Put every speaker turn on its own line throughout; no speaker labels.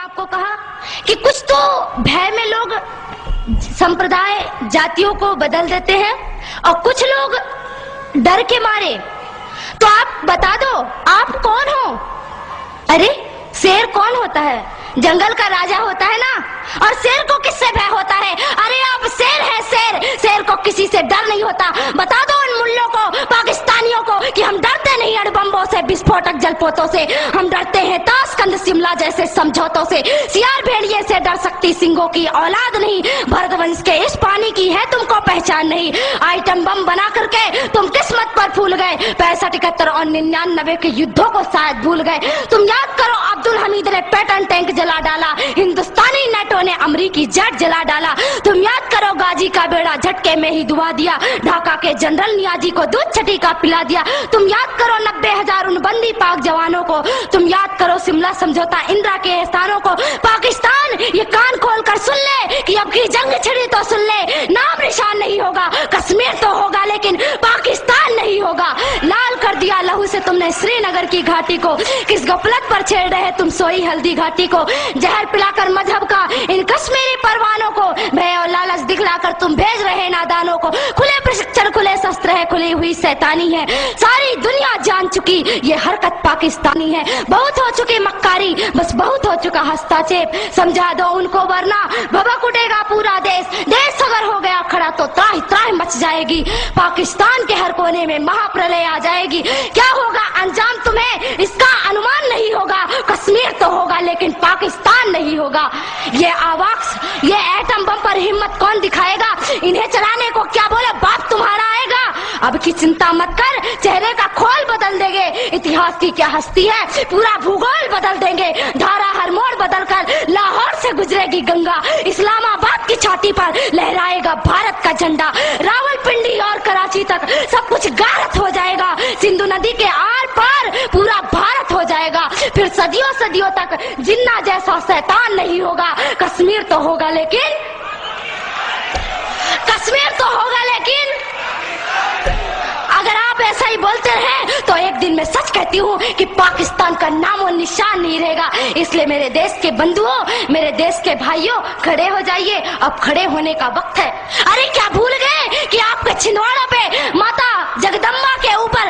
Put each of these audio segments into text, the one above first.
آپ کو کہا کہ کچھ تو بھے میں لوگ سمپردائے جاتیوں کو بدل دیتے ہیں اور کچھ لوگ ڈر کے مارے. تو آپ بتا دو آپ کون ہو؟ ارے شیر کون ہوتا ہے؟ جنگل کا راجا ہوتا ہے نا. اور شیر کو کس سے بھے ہوتا ہے؟ ارے آپ شیر ہے شیر. شیر کو کسی سے ڈر نہیں ہوتا. بتا دو ان ملوں کو پاکستانیوں کو کہ ہم ڈرتے نہیں اڑ بمبوں سے بسفوٹک جل پوتوں سے. ہم ڈرتے ہیں تاشقند شملہ جیسے سمجھوتوں سے. سیال بھیڑیے سے ڈر سکتی سنگھوں کی اولاد نہیں. بھرت ونش کے اس پانی کی ہے تم کو پہچان نہیں. آئٹم بم بنا کر کے تم قسمت پر پھول گئے. 65 71 اور 99 کے یدھوں کو شاید بھول گئے. تم یاد کرو عبد الحمید نے پیٹن ٹینک جلا ڈالا. ہندوستانی نیٹو نے امریکی جیٹ جلا ڈالا. تم یاد کرو غازی کا بیڑا جھٹکے میں ہی ڈبا دیا. ڈھاکہ کے جنرل نیازی کو دودھ چھٹی کا پلا دیا. تم یاد کرو 90,000 ان بندی پاک جوانوں کو. تم یاد کرو شملہ سمجھوتا اندرا کے احسانوں کو. پاکستان یہ کان کھول کر سن لے کہ اب کی جنگ چھڑی تو سن لے. نام نشان نہیں ہوگا. کشمیر تو ہوگا لیکن پاکستان نہیں ہوگا. لال کر دیا لہو سے تم نے سری نگر کی گھاٹی کو. کس غفلت پر چھیڑ رہے تم سوئی ہلدی گھاٹی کو. زہر پلا کر مذہب کا ان کشمیری پروانوں کو. بھے اور لالچ دکھلا کر تم بھیج رہے نادانوں کو. کھلے پرشکچر کھلے شستر ہے کھلی ہوئی شیطانی ہے. ساری دنیا جان چکی یہ حرکت پاکستانی ہے. بہت ہو چکی مکاری بس بہت ہو چکا ہستا چیپ. سمجھا دو ان کو ورنہ بھبک اٹھے گا پورا دیش. دیش اگر ہو گیا کھڑا تو تراہ تراہ مچ جائے گی. پاکستان کے ہر کونے میں مہا پرلے آ جائے گی. کیا ہوگا انجام تمہیں اس کا انمان نہیں ہوگا. کشمیر تو ہوگا لیکن پاکستان نہیں ہوگا. یہ آواز یہ ایٹم بم پر ہمت کون دکھائے گا؟ انہیں چلانے کو کیا بولے باپ تمہارا آئے گا. اب کی چنتا مت کر چہرے کا کھول بدل دیں گے. اتہاس کی کیا ہستی ہے پورا بھوگول بدل دیں گے. دھارا ہر موڑ بدل کر لاہور سے گزرے گی گنگا. اسلام آباد کی چھاتی پر لہرائے گا بھارت کا جھنڈا. راول پنڈی اور کراچی تک سب کچھ غارت ہو جائے گا. سندھو ندی کے آر پار پورا بھارت ہو جائے گا. پھر صدیوں صدیوں تک جنہ جیسا شیطان نہیں ہوگا. کشمیر تو ہوگا لیکن اگر آپ ایسا ہی بولتے ہیں تو ایک دن میں سچ کہتی ہوں کہ پاکستان کا نام و نشان نہیں رہے گا. اس لیے میرے دیش کے بندھوؤں میرے دیش کے بھائیوں کھڑے ہو جائیے. اب کھڑے ہونے کا وقت ہے. ارے کیا بھول گئے کہ آپ کے چھندواڑوں پہ ماتا جگدمبا کے اوپر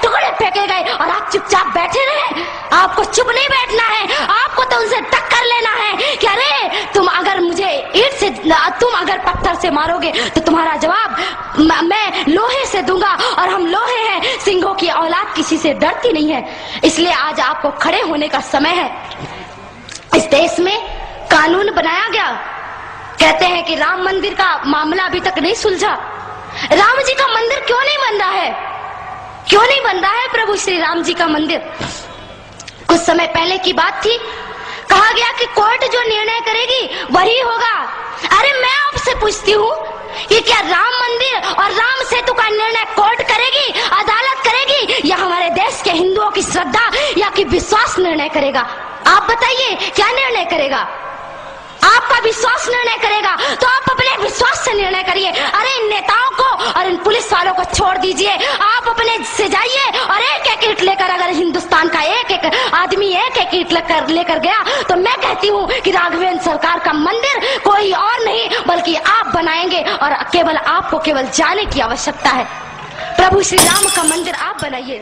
ٹکڑے پھینکے گئے اور آپ چپ چاپ بیٹھے رہے. آپ کو چپ نہیں بیٹھنا ہے. آپ کو تو ان سے ٹکر لینا ہے کہ ارے تم اگر مجھے اینٹ سے تم اگر پتھر سے مارو گے تو تمہارا جواب میں لوہے سے دوں گا. اور ہم لوہے ہیں. سنگھوں کی اولاد کسی سے ڈرتی نہیں ہے. اس لیے آج آپ کو کھڑے ہونے کا سمے ہے. اس دیش میں قانون بنایا گیا. کہتے ہیں کہ رام مندر کا معاملہ ابھی تک نہیں سلجھا. رام جی کا مندر کیوں نہیں بن رہا ہے؟ کیوں نہیں بن رہا ہے پربھو شری رام جی کا مندر؟ کچھ سمے پہلے کی بات تھی. کہا گیا کہ کورٹ جو نرنے کرے گی وہی ہوگا. ارے میں آپ سے پوچھتی ہوں یہ کیا رام مندر اور رام سیتو کا نرنے کورٹ کرے گی عدالت کرے گی یا ہمارے دیش کے ہندوؤں کی شردھا یا کہ وشواس نرنے کرے گا؟ آپ بتائیے کیا نرنے کرے گا؟ آپ کا وشواس نرنے کرے گا تو آپ اپنے وشواس سے نرنے کریے. ارے ان نیتاؤں کو اور ان پولیس والوں کو چھوڑ دیجئے. آپ اپنے سے جائیے اور ایک ایک اینٹ لے کر اگر ہندوستان کا ایک ایک آدمی ایک ایک اینٹ لے کر گیا تو میں کہتی ہوں کہ راگھوین سرکار کا مندر کوئی اور نہیں بلکہ آپ بنائیں گے. اور کیول آپ کو کیول جانے کی آوشکتا ہے. پربھو شری رام کا مندر آپ بنائیے.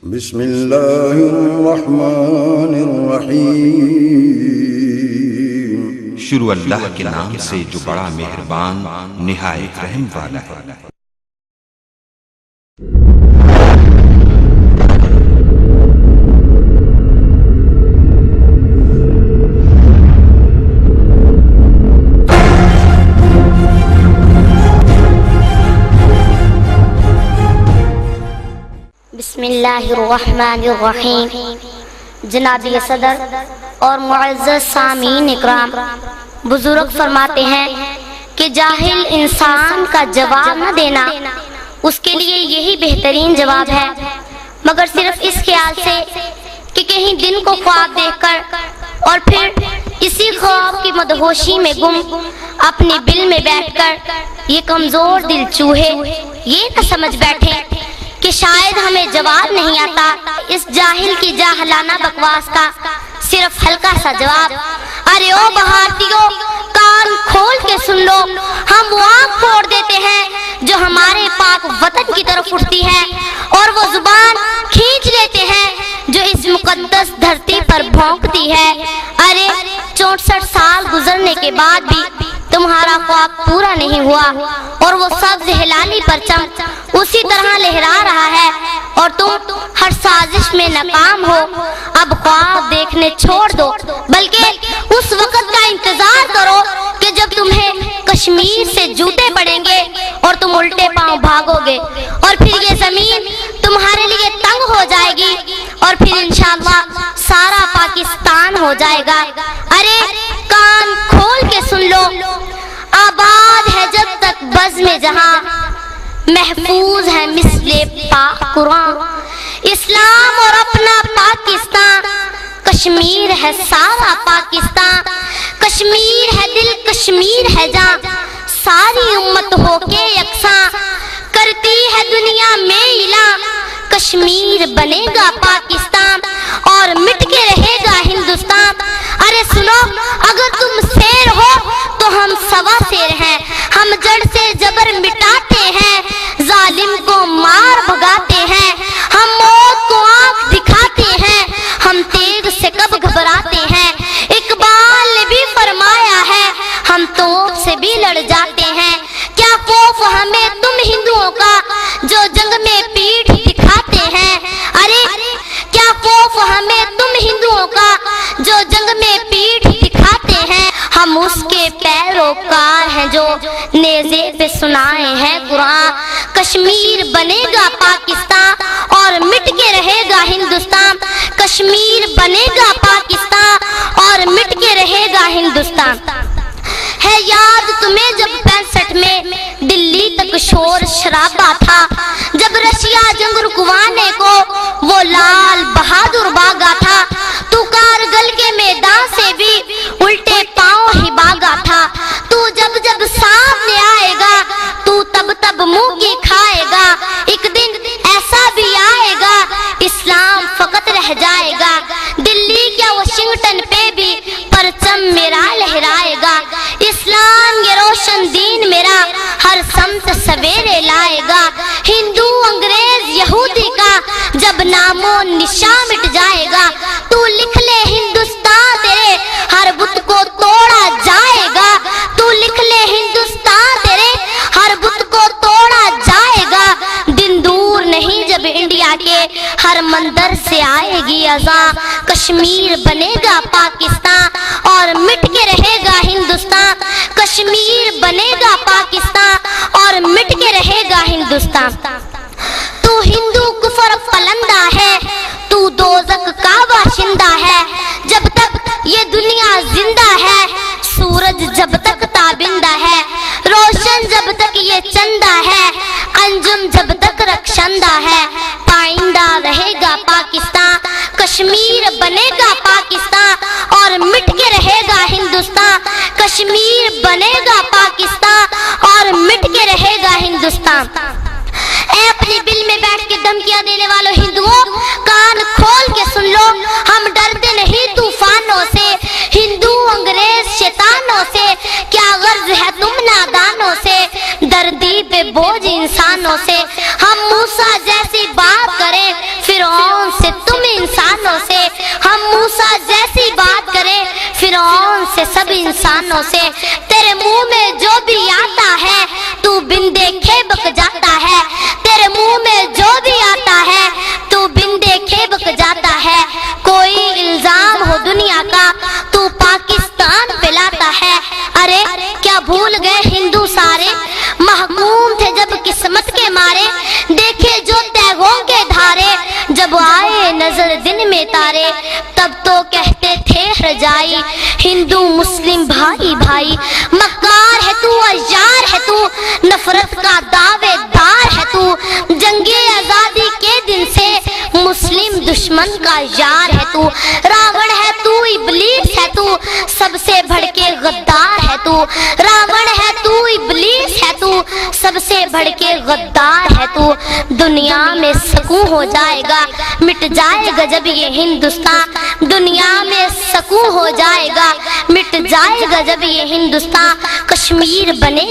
بسم اللہ الرحمن الرحیم.
شروع اللہ کے نام سے جو بڑا مہربان نہایت رحم والا ہے.
بسم اللہ الرحمن الرحیم. جناب صدر اور معزز سامعین اکرام، بزرگ فرماتے ہیں کہ جاہل انسان کا جواب نہ دینا اس کے لیے یہی بہترین جواب ہے، مگر صرف اس خیال سے کہ کہیں دن کو خواب دیکھ کر اور پھر اسی خواب کی مدہوشی میں گم اپنے بل میں بیٹھ کر یہ کمزور دل چوہے یہ نہ سمجھ بیٹھے کہ شاید ہمیں جواب نہیں آتا اس جاہل کی جاہلانہ بکواس کا صرف ہلکا سا جواب۔ ارے او بھارتیوں، کان کھول کے سن لو، ہم وہ آنکھ پھوڑ دیتے ہیں جو ہمارے پاک وطن کی طرف اٹھتی ہے، اور وہ زبان کھینچ لیتے ہیں جو اس مقدس دھرتی پر بھونکتی ہے۔ ارے 64 سال گزرنے کے بعد بھی تمہارا خواب پورا نہیں ہوا، اور وہ سبز ہلالی پرچم اسی طرح لہرا رہا ہے، اور تم ہر سازش میں ناکام ہو۔ اب خواب دیکھنے چھوڑ دو، بلکہ اس وقت کا انتظار کرو کہ جب تمہیں کشمیر سے جوتے پڑیں گے اور تم الٹے پاؤں بھاگو گے، اور پھر یہ زمین تمہارے لیے تنگ ہو جائے گی، اور پھر انشاءاللہ سارا پاکستان ہو جائے گا۔ ارے کان کھول کے سن لو، آباد ہے جب تک بزم جہاں، محفوظ ہے مثل پاک قرآن، اسلام اور اپنا پاکستان، کشمیر ہے سارا پاکستان، کشمیر ہے دل، کشمیر ہے جاں، ساری امت ہو کے یکساں کرتی ہے دنیا میں اعلان، کشمیر بنے گا پاکستان اور مٹ کے رہے گا ہندوستان۔ ارے سنو، اگر تم شیر ہو تو ہم سوا شیر ہیں، ہم جڑ سے جبر مٹاتے ہیں، ظالم کو مار بھگاتے ہیں، ہم موت کو آنکھ دکھاتے ہیں، ہم تیغ سے کب گھبراتے ہیں، اقبال نے بھی فرمایا ہے ہم توپ سے بھی لڑ جاتے ہیں۔ کیا خوف ہمیں تم ہندوؤں کا جو جنگ میں پیٹھ دکھاتے ہیں، ارے کیا خوف ہمیں تم ہندوؤں کا جو جنگ میں پیٹھ دکھاتے ہیں، ہم اس کے پیروکار ہیں جو نیزے پہ سنائے ہیں قرآن، کشمیر بنے گا پاکستان اور مٹ کے رہے گا ہندوستان، کشمیر بنے گا پاکستان اور مٹ کے رہے گا ہندوستان۔ ہے یاد تمہیں جب 65 میں دلی تک شور شرابہ تھا، جب رشیا جنگ رکوانے کو وہ لال بہادر بھاگا تھا، تو کارگل کے میدان سے بھی الٹے پاؤں ہی بھاگا تھا، تو جب جب سامنے آئے گا تو تب تب منہ کی کھائے گا، ایک دن ایسا بھی آئے گا اسلام فقط رہ جائے گا، دلی کیا واشنگٹن پہ بھی پرچم میرا لہرائے گا، اسلام یہ روشن دین میرا ہر سمت سویرے لائے گا، ہندو انگریز یہودی کا جب نام و نشان مٹ جائے گا، تو لکھ لے ہندوستان تیرے ہر بت کو توڑا جائے گا، تو لکھ لے ہندوستان تیرے ہر بت کو توڑا جائے گا، دن دور نہیں جب انڈیا کے ہر مندر سے آئے گی اذان، کشمیر بنے گا پاکستان اور مٹ کے رہے گا ہندوستان، کشمیر بنے گا پاکستان اور مٹ کے رہے گا ہندوستان۔ تو ہندو کفر پلندہ ہے، تو دوزخ کا باشندہ ہے، جب تک یہ دنیا زندہ ہے، سورج جب تک تابندہ ہے، روشن جب تک یہ چندہ ہے، انجم جب تک رخشندہ ہے، پائندہ رہے گا پاکستان، کشمیر بنے گا پاکستان اور مٹ کے رہے گا ہندوستان، کشمیر بنے گا پاکستان اور مٹ کے رہے گا ہندوستان۔ اے اپنے بل میں بیٹھ کے دھمکیاں دینے والوں ہندوؤں، کان کھول کے سن لو، ہم ڈرتے نہیں طوفانوں سے، ہندو انگریز شیطانوں سے، کیا غرض ہے تم نادانوں سے، دردی پہ بوجھ انسانوں سے، ہم موسیٰ جیسی بات کریں فرعون سے تم انسانوں سے، ہم موسیٰ جیسی بات کریں فرعون سے سب انسانوں سے، تیرے منہ میں جو بھی آتا ہے تو بن دیکھے بک جاتا ہے، تیرے منہ میں جو بھی آتا ہے تو بن دیکھے بک جاتا ہے، کوئی الزام ہو دنیا کا تو پاکستان پہ لاتا ہے، ارے کیا بھول گئے ہندو سارے، محکوم تھے جب قسمت کے مارے، دیکھے جو تیغوں کے دھارے، جب آئے نظر دن میں تارے، تب تو کہتے تھے رجائی، ہندو مسلم بھائی بھائی، مکار ہے تو عیار ہے تو، نفرت کا دعوے دار ہے تو، جنگ آزادی کے دن سے مسلم دشمن کا یار ہے تو، راون ہے تو ابلیس ہے تو، سب سے بڑھ کے غدار ہے تو، راون ہے تو ابلیس ہے تو، سب سے بڑھ کے غدار ہے تو، دنیا میں سکون ہو جائے گا، مٹ جائے گا جب یہ ہندوستان، دنیا میں سکون ہو جائے گا، مٹ جائے گا جب یہ ہندوستان، کشمیر بنے